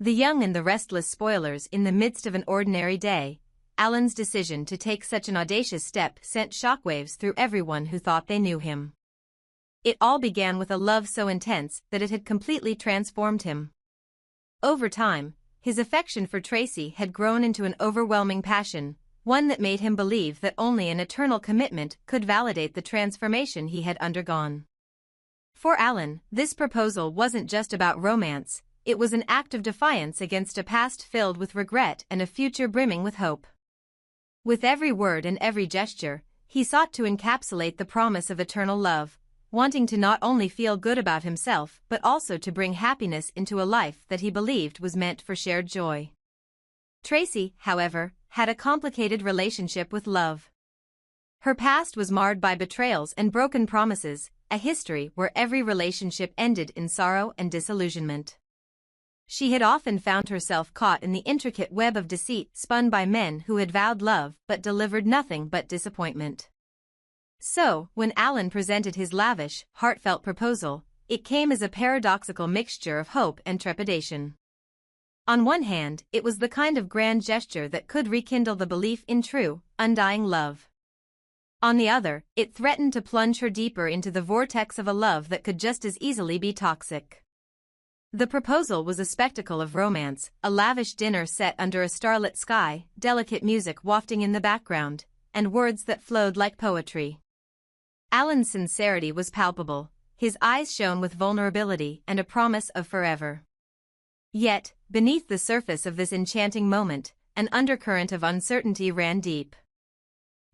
The young and the restless spoilers. In the midst of an ordinary day, Alan's decision to take such an audacious step sent shockwaves through everyone who thought they knew him. It all began with a love so intense that it had completely transformed him. Over time, his affection for Traci had grown into an overwhelming passion, one that made him believe that only an eternal commitment could validate the transformation he had undergone. For Alan, this proposal wasn't just about romance, it was an act of defiance against a past filled with regret and a future brimming with hope. With every word and every gesture, he sought to encapsulate the promise of eternal love, wanting to not only feel good about himself but also to bring happiness into a life that he believed was meant for shared joy. Traci, however, had a complicated relationship with love. Her past was marred by betrayals and broken promises, a history where every relationship ended in sorrow and disillusionment. She had often found herself caught in the intricate web of deceit spun by men who had vowed love but delivered nothing but disappointment. So, when Alan presented his lavish, heartfelt proposal, it came as a paradoxical mixture of hope and trepidation. On one hand, it was the kind of grand gesture that could rekindle the belief in true, undying love. On the other, it threatened to plunge her deeper into the vortex of a love that could just as easily be toxic. The proposal was a spectacle of romance, a lavish dinner set under a starlit sky, delicate music wafting in the background, and words that flowed like poetry. Alan's sincerity was palpable, his eyes shone with vulnerability and a promise of forever. Yet, beneath the surface of this enchanting moment, an undercurrent of uncertainty ran deep.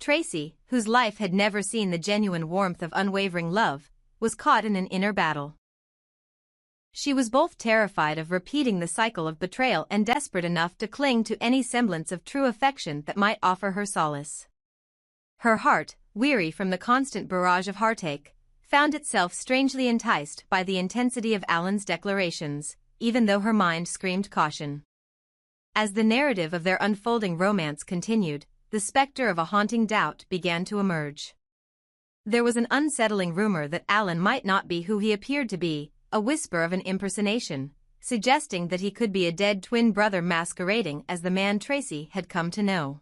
Traci, whose life had never seen the genuine warmth of unwavering love, was caught in an inner battle. She was both terrified of repeating the cycle of betrayal and desperate enough to cling to any semblance of true affection that might offer her solace. Her heart, weary from the constant barrage of heartache, found itself strangely enticed by the intensity of Alan's declarations, even though her mind screamed caution. As the narrative of their unfolding romance continued, the specter of a haunting doubt began to emerge. There was an unsettling rumor that Alan might not be who he appeared to be, a whisper of an impersonation, suggesting that he could be a dead twin brother masquerading as the man Traci had come to know.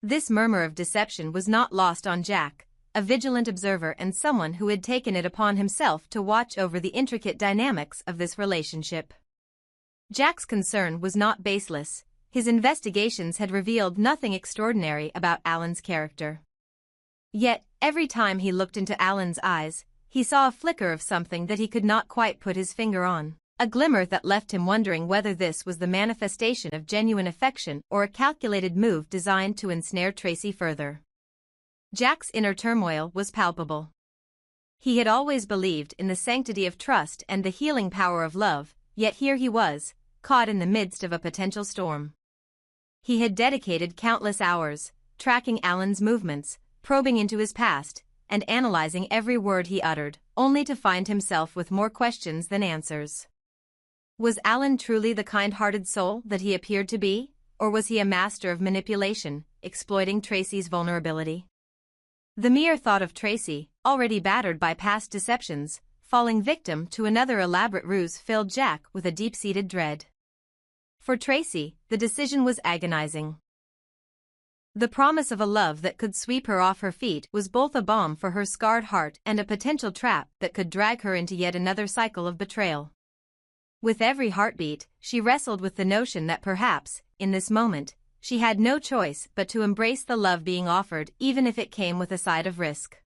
This murmur of deception was not lost on Jack, a vigilant observer and someone who had taken it upon himself to watch over the intricate dynamics of this relationship. Jack's concern was not baseless, his investigations had revealed nothing extraordinary about Alan's character. Yet, every time he looked into Alan's eyes, he saw a flicker of something that he could not quite put his finger on, a glimmer that left him wondering whether this was the manifestation of genuine affection or a calculated move designed to ensnare Traci further. Jack's inner turmoil was palpable. He had always believed in the sanctity of trust and the healing power of love, yet here he was, caught in the midst of a potential storm. He had dedicated countless hours, tracking Alan's movements, probing into his past, and analyzing every word he uttered, only to find himself with more questions than answers. Was Alan truly the kind-hearted soul that he appeared to be, or was he a master of manipulation, exploiting Traci's vulnerability? The mere thought of Traci, already battered by past deceptions, falling victim to another elaborate ruse filled Jack with a deep-seated dread. For Traci, the decision was agonizing. The promise of a love that could sweep her off her feet was both a balm for her scarred heart and a potential trap that could drag her into yet another cycle of betrayal. With every heartbeat, she wrestled with the notion that perhaps, in this moment, she had no choice but to embrace the love being offered even if it came with a side of risk.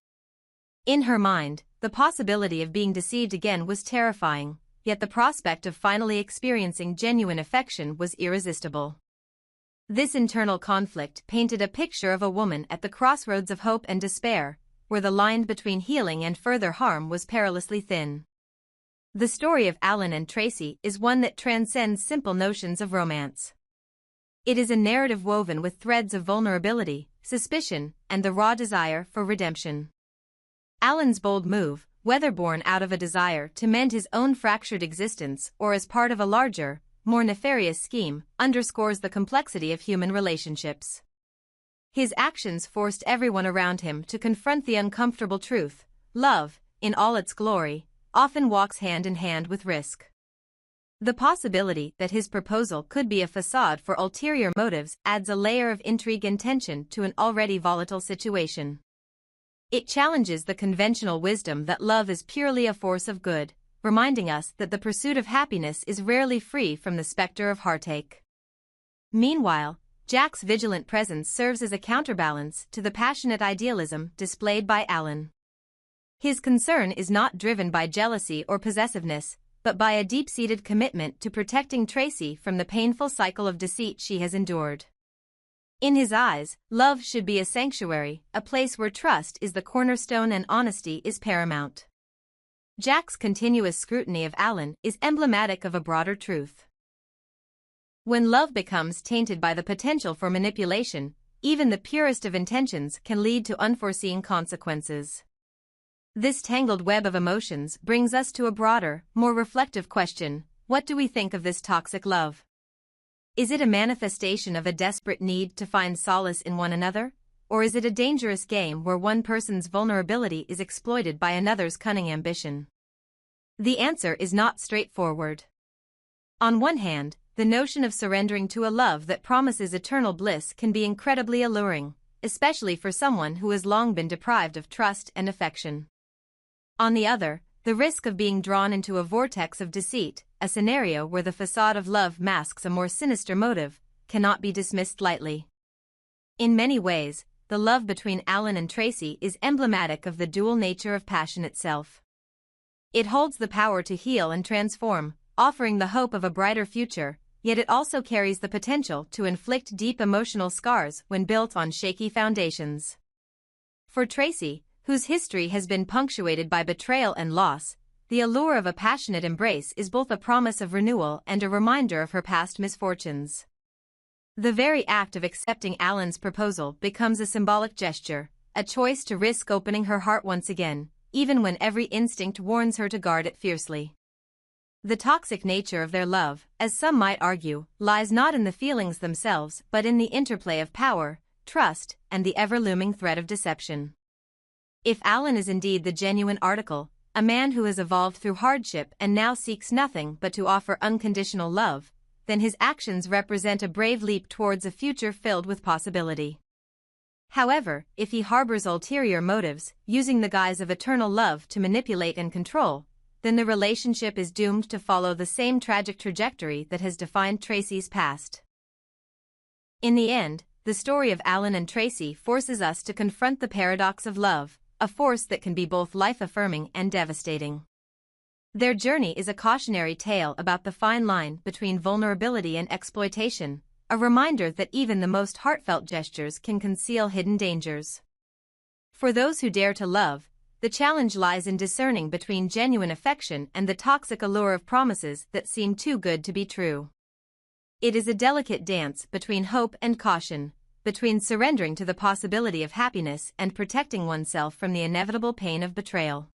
In her mind, the possibility of being deceived again was terrifying, yet the prospect of finally experiencing genuine affection was irresistible. This internal conflict painted a picture of a woman at the crossroads of hope and despair, where the line between healing and further harm was perilously thin. The story of Alan and Traci is one that transcends simple notions of romance. It is a narrative woven with threads of vulnerability, suspicion, and the raw desire for redemption. Alan's bold move, whether born out of a desire to mend his own fractured existence or as part of a larger, more nefarious scheme, underscores the complexity of human relationships. His actions forced everyone around him to confront the uncomfortable truth: love, in all its glory, often walks hand in hand with risk. The possibility that his proposal could be a facade for ulterior motives adds a layer of intrigue and tension to an already volatile situation. It challenges the conventional wisdom that love is purely a force of good, reminding us that the pursuit of happiness is rarely free from the specter of heartache. Meanwhile, Jack's vigilant presence serves as a counterbalance to the passionate idealism displayed by Alan. His concern is not driven by jealousy or possessiveness, but by a deep-seated commitment to protecting Traci from the painful cycle of deceit she has endured. In his eyes, love should be a sanctuary, a place where trust is the cornerstone and honesty is paramount. Jack's continuous scrutiny of Alan is emblematic of a broader truth. When love becomes tainted by the potential for manipulation, even the purest of intentions can lead to unforeseen consequences. This tangled web of emotions brings us to a broader, more reflective question: what do we think of this toxic love? Is it a manifestation of a desperate need to find solace in one another, or is it a dangerous game where one person's vulnerability is exploited by another's cunning ambition? The answer is not straightforward. On one hand, the notion of surrendering to a love that promises eternal bliss can be incredibly alluring, especially for someone who has long been deprived of trust and affection. On the other, the risk of being drawn into a vortex of deceit, a scenario where the facade of love masks a more sinister motive, cannot be dismissed lightly. In many ways, the love between Alan and Traci is emblematic of the dual nature of passion itself. It holds the power to heal and transform, offering the hope of a brighter future, yet it also carries the potential to inflict deep emotional scars when built on shaky foundations. For Traci, whose history has been punctuated by betrayal and loss, the allure of a passionate embrace is both a promise of renewal and a reminder of her past misfortunes. The very act of accepting Alan's proposal becomes a symbolic gesture, a choice to risk opening her heart once again, even when every instinct warns her to guard it fiercely. The toxic nature of their love, as some might argue, lies not in the feelings themselves but in the interplay of power, trust, and the ever-looming threat of deception. If Alan is indeed the genuine article, a man who has evolved through hardship and now seeks nothing but to offer unconditional love, then his actions represent a brave leap towards a future filled with possibility. However, if he harbors ulterior motives, using the guise of eternal love to manipulate and control, then the relationship is doomed to follow the same tragic trajectory that has defined Traci's past. In the end, the story of Alan and Traci forces us to confront the paradox of love, a force that can be both life-affirming and devastating. Their journey is a cautionary tale about the fine line between vulnerability and exploitation, a reminder that even the most heartfelt gestures can conceal hidden dangers. For those who dare to love, the challenge lies in discerning between genuine affection and the toxic allure of promises that seem too good to be true. It is a delicate dance between hope and caution, between surrendering to the possibility of happiness and protecting oneself from the inevitable pain of betrayal.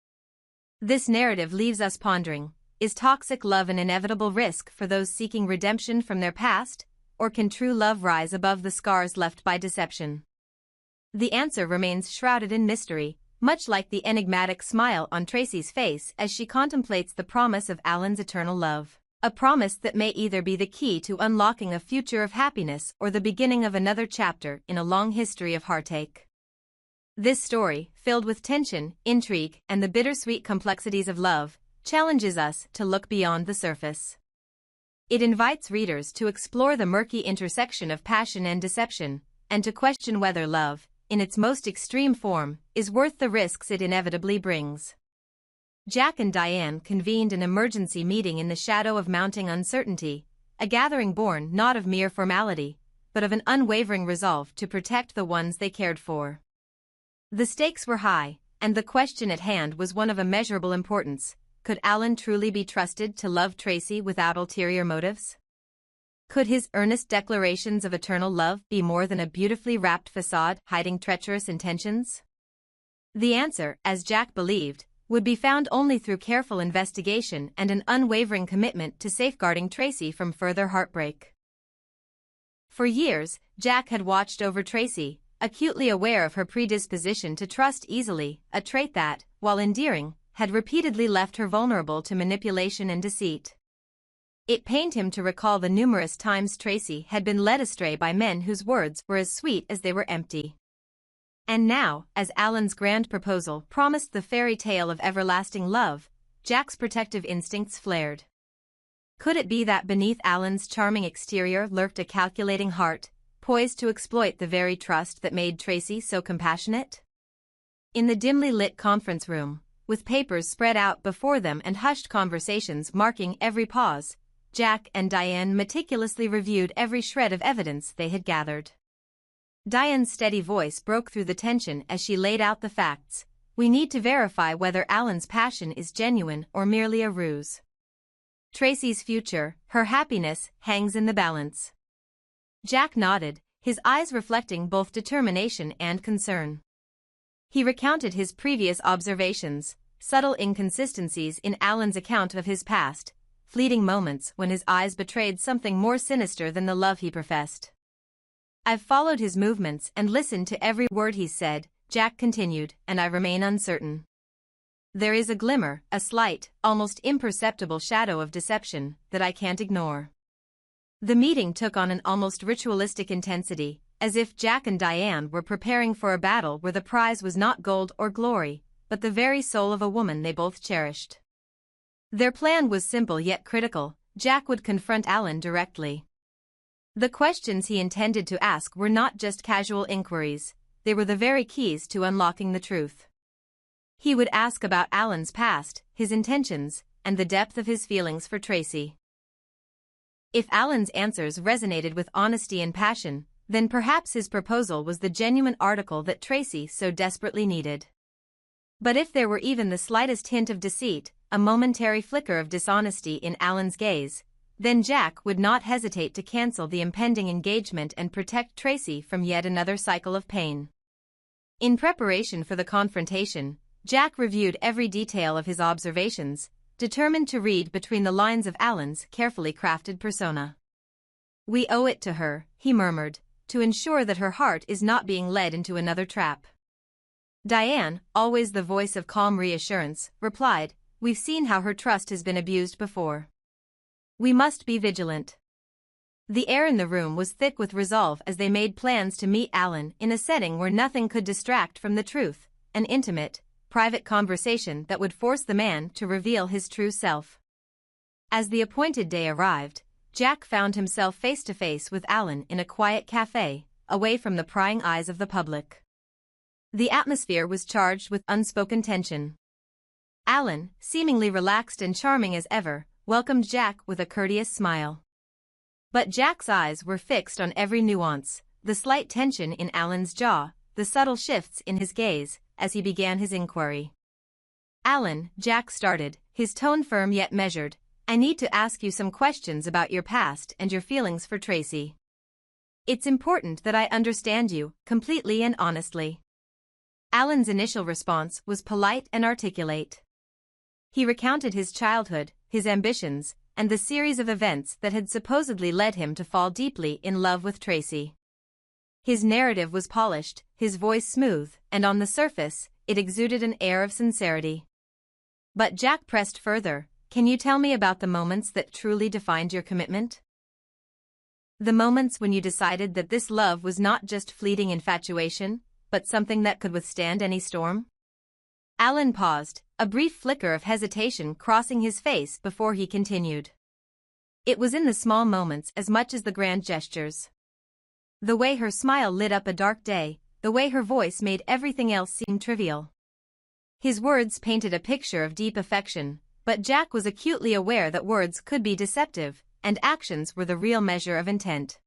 This narrative leaves us pondering: is toxic love an inevitable risk for those seeking redemption from their past, or can true love rise above the scars left by deception? The answer remains shrouded in mystery, much like the enigmatic smile on Traci's face as she contemplates the promise of Alan's eternal love. A promise that may either be the key to unlocking a future of happiness or the beginning of another chapter in a long history of heartache. This story, filled with tension, intrigue, and the bittersweet complexities of love, challenges us to look beyond the surface. It invites readers to explore the murky intersection of passion and deception, and to question whether love, in its most extreme form, is worth the risks it inevitably brings. Jack and Diane convened an emergency meeting in the shadow of mounting uncertainty, a gathering born not of mere formality, but of an unwavering resolve to protect the ones they cared for. The stakes were high, and the question at hand was one of immeasurable importance: could Alan truly be trusted to love Traci without ulterior motives? Could his earnest declarations of eternal love be more than a beautifully wrapped facade hiding treacherous intentions? The answer, as Jack believed, would be found only through careful investigation and an unwavering commitment to safeguarding Traci from further heartbreak. For years, Jack had watched over Traci, acutely aware of her predisposition to trust easily, a trait that, while endearing, had repeatedly left her vulnerable to manipulation and deceit. It pained him to recall the numerous times Traci had been led astray by men whose words were as sweet as they were empty. And now, as Alan's grand proposal promised the fairy tale of everlasting love, Jack's protective instincts flared. Could it be that beneath Alan's charming exterior lurked a calculating heart, poised to exploit the very trust that made Traci so compassionate? In the dimly lit conference room, with papers spread out before them and hushed conversations marking every pause, Jack and Diane meticulously reviewed every shred of evidence they had gathered. Diane's steady voice broke through the tension as she laid out the facts. We need to verify whether Alan's passion is genuine or merely a ruse. Traci's future, her happiness, hangs in the balance. Jack nodded, his eyes reflecting both determination and concern. He recounted his previous observations, subtle inconsistencies in Alan's account of his past, fleeting moments when his eyes betrayed something more sinister than the love he professed. I've followed his movements and listened to every word he said, Jack continued, and I remain uncertain. There is a glimmer, a slight, almost imperceptible shadow of deception that I can't ignore. The meeting took on an almost ritualistic intensity, as if Jack and Diane were preparing for a battle where the prize was not gold or glory, but the very soul of a woman they both cherished. Their plan was simple yet critical. Jack would confront Alan directly. The questions he intended to ask were not just casual inquiries, they were the very keys to unlocking the truth. He would ask about Alan's past, his intentions, and the depth of his feelings for Traci. If Alan's answers resonated with honesty and passion, then perhaps his proposal was the genuine article that Traci so desperately needed. But if there were even the slightest hint of deceit, a momentary flicker of dishonesty in Alan's gaze, then Jack would not hesitate to cancel the impending engagement and protect Traci from yet another cycle of pain. In preparation for the confrontation, Jack reviewed every detail of his observations, determined to read between the lines of Alan's carefully crafted persona. We owe it to her, he murmured, to ensure that her heart is not being led into another trap. Diane, always the voice of calm reassurance, replied, we've seen how her trust has been abused before. We must be vigilant. The air in the room was thick with resolve as they made plans to meet Alan in a setting where nothing could distract from the truth, an intimate, private conversation that would force the man to reveal his true self. As the appointed day arrived, Jack found himself face to face with Alan in a quiet cafe, away from the prying eyes of the public. The atmosphere was charged with unspoken tension. Alan, seemingly relaxed and charming as ever, welcomed Jack with a courteous smile. But Jack's eyes were fixed on every nuance, the slight tension in Alan's jaw, the subtle shifts in his gaze, as he began his inquiry. Alan, Jack started, his tone firm yet measured, I need to ask you some questions about your past and your feelings for Traci. It's important that I understand you, completely and honestly. Alan's initial response was polite and articulate. He recounted his childhood, his ambitions, and the series of events that had supposedly led him to fall deeply in love with Traci. His narrative was polished, his voice smooth, and on the surface, it exuded an air of sincerity. But Jack pressed further, can you tell me about the moments that truly defined your commitment? The moments when you decided that this love was not just fleeting infatuation, but something that could withstand any storm? Alan paused, a brief flicker of hesitation crossing his face before he continued. It was in the small moments as much as the grand gestures. The way her smile lit up a dark day, the way her voice made everything else seem trivial. His words painted a picture of deep affection, but Jack was acutely aware that words could be deceptive, and actions were the real measure of intent.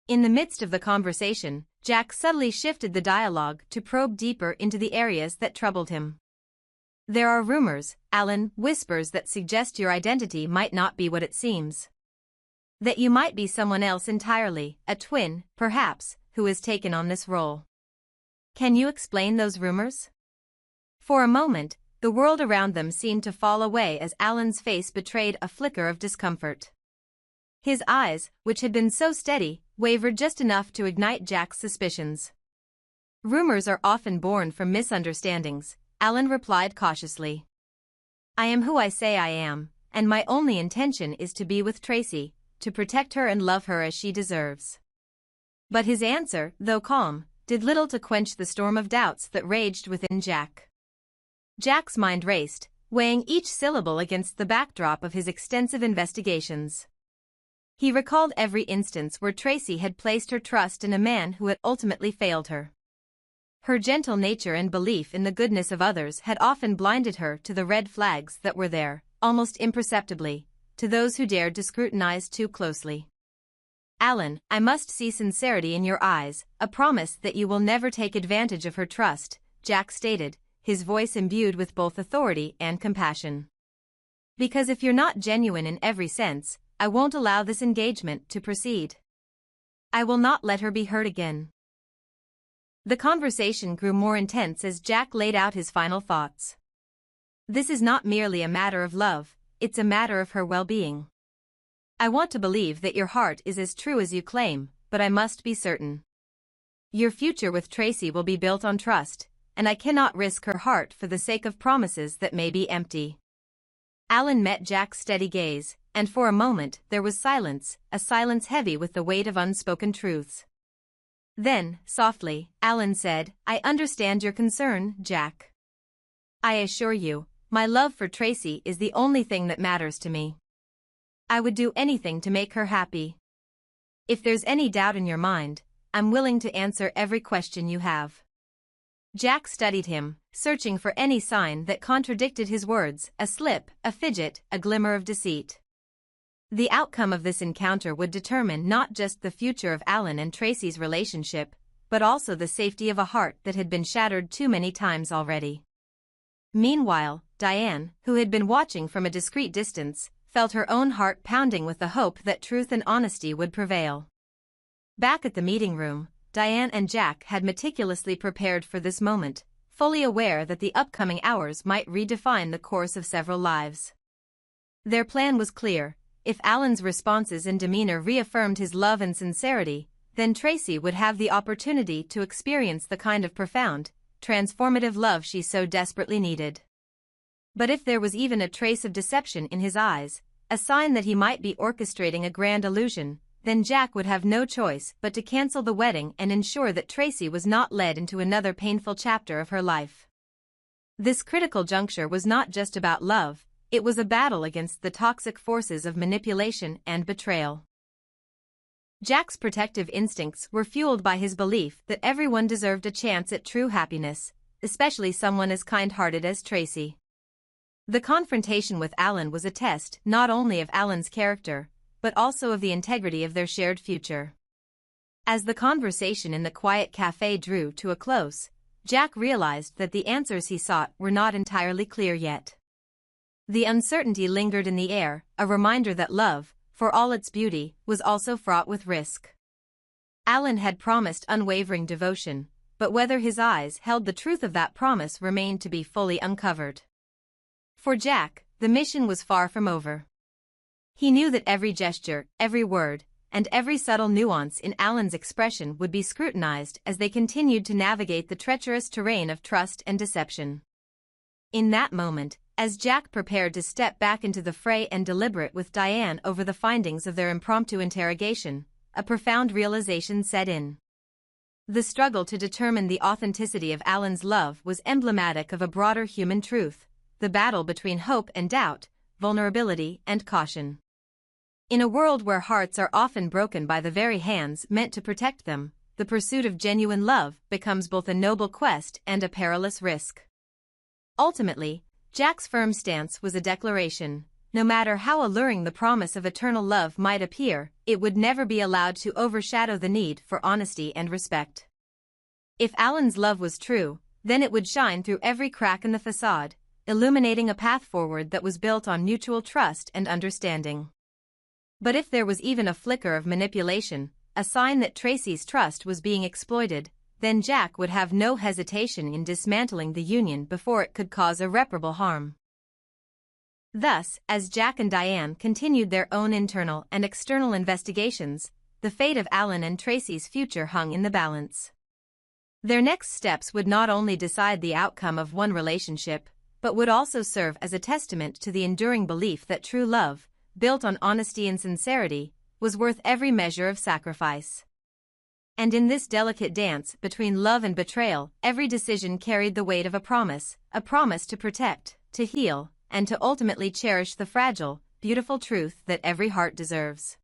In the midst of the conversation, Jack subtly shifted the dialogue to probe deeper into the areas that troubled him. There are rumors, Alan, whispers that suggest your identity might not be what it seems. That you might be someone else entirely, a twin, perhaps, who has taken on this role. Can you explain those rumors? For a moment, the world around them seemed to fall away as Alan's face betrayed a flicker of discomfort. His eyes, which had been so steady, wavered just enough to ignite Jack's suspicions. Rumors are often born from misunderstandings, Alan replied cautiously. I am who I say I am, and my only intention is to be with Traci, to protect her and love her as she deserves. But his answer, though calm, did little to quench the storm of doubts that raged within Jack. Jack's mind raced, weighing each syllable against the backdrop of his extensive investigations. He recalled every instance where Traci had placed her trust in a man who had ultimately failed her. Her gentle nature and belief in the goodness of others had often blinded her to the red flags that were there, almost imperceptibly, to those who dared to scrutinize too closely. "Alan, I must see sincerity in your eyes, a promise that you will never take advantage of her trust," Jack stated, his voice imbued with both authority and compassion. "Because if you're not genuine in every sense, I won't allow this engagement to proceed. I will not let her be hurt again." The conversation grew more intense as Jack laid out his final thoughts. "This is not merely a matter of love, it's a matter of her well-being. I want to believe that your heart is as true as you claim, but I must be certain. Your future with Traci will be built on trust, and I cannot risk her heart for the sake of promises that may be empty." Alan met Jack's steady gaze, and for a moment there was silence, a silence heavy with the weight of unspoken truths. Then, softly, Alan said, "I understand your concern, Jack. I assure you, my love for Traci is the only thing that matters to me. I would do anything to make her happy. If there's any doubt in your mind, I'm willing to answer every question you have." Jack studied him, searching for any sign that contradicted his words, a slip, a fidget, a glimmer of deceit. The outcome of this encounter would determine not just the future of Alan and Traci's relationship, but also the safety of a heart that had been shattered too many times already. Meanwhile, Diane, who had been watching from a discreet distance, felt her own heart pounding with the hope that truth and honesty would prevail. Back at the meeting room, Diane and Jack had meticulously prepared for this moment, fully aware that the upcoming hours might redefine the course of several lives. Their plan was clear: if Alan's responses and demeanor reaffirmed his love and sincerity, then Traci would have the opportunity to experience the kind of profound, transformative love she so desperately needed. But if there was even a trace of deception in his eyes, a sign that he might be orchestrating a grand illusion, then Jack would have no choice but to cancel the wedding and ensure that Traci was not led into another painful chapter of her life. This critical juncture was not just about love, it was a battle against the toxic forces of manipulation and betrayal. Jack's protective instincts were fueled by his belief that everyone deserved a chance at true happiness, especially someone as kind-hearted as Traci. The confrontation with Alan was a test not only of Alan's character, but also of the integrity of their shared future. As the conversation in the quiet cafe drew to a close, Jack realized that the answers he sought were not entirely clear yet. The uncertainty lingered in the air, a reminder that love, for all its beauty, was also fraught with risk. Alan had promised unwavering devotion, but whether his eyes held the truth of that promise remained to be fully uncovered. For Jack, the mission was far from over. He knew that every gesture, every word, and every subtle nuance in Alan's expression would be scrutinized as they continued to navigate the treacherous terrain of trust and deception. In that moment, as Jack prepared to step back into the fray and deliberate with Diane over the findings of their impromptu interrogation, a profound realization set in. The struggle to determine the authenticity of Alan's love was emblematic of a broader human truth, the battle between hope and doubt, vulnerability and caution. In a world where hearts are often broken by the very hands meant to protect them, the pursuit of genuine love becomes both a noble quest and a perilous risk. Ultimately, Jack's firm stance was a declaration: no matter how alluring the promise of eternal love might appear, it would never be allowed to overshadow the need for honesty and respect. If Alan's love was true, then it would shine through every crack in the facade, illuminating a path forward that was built on mutual trust and understanding. But if there was even a flicker of manipulation, a sign that Traci's trust was being exploited, then Jack would have no hesitation in dismantling the union before it could cause irreparable harm. Thus, as Jack and Diane continued their own internal and external investigations, the fate of Alan and Traci's future hung in the balance. Their next steps would not only decide the outcome of one relationship, but would also serve as a testament to the enduring belief that true love, built on honesty and sincerity, was worth every measure of sacrifice. And in this delicate dance between love and betrayal, every decision carried the weight of a promise to protect, to heal, and to ultimately cherish the fragile, beautiful truth that every heart deserves.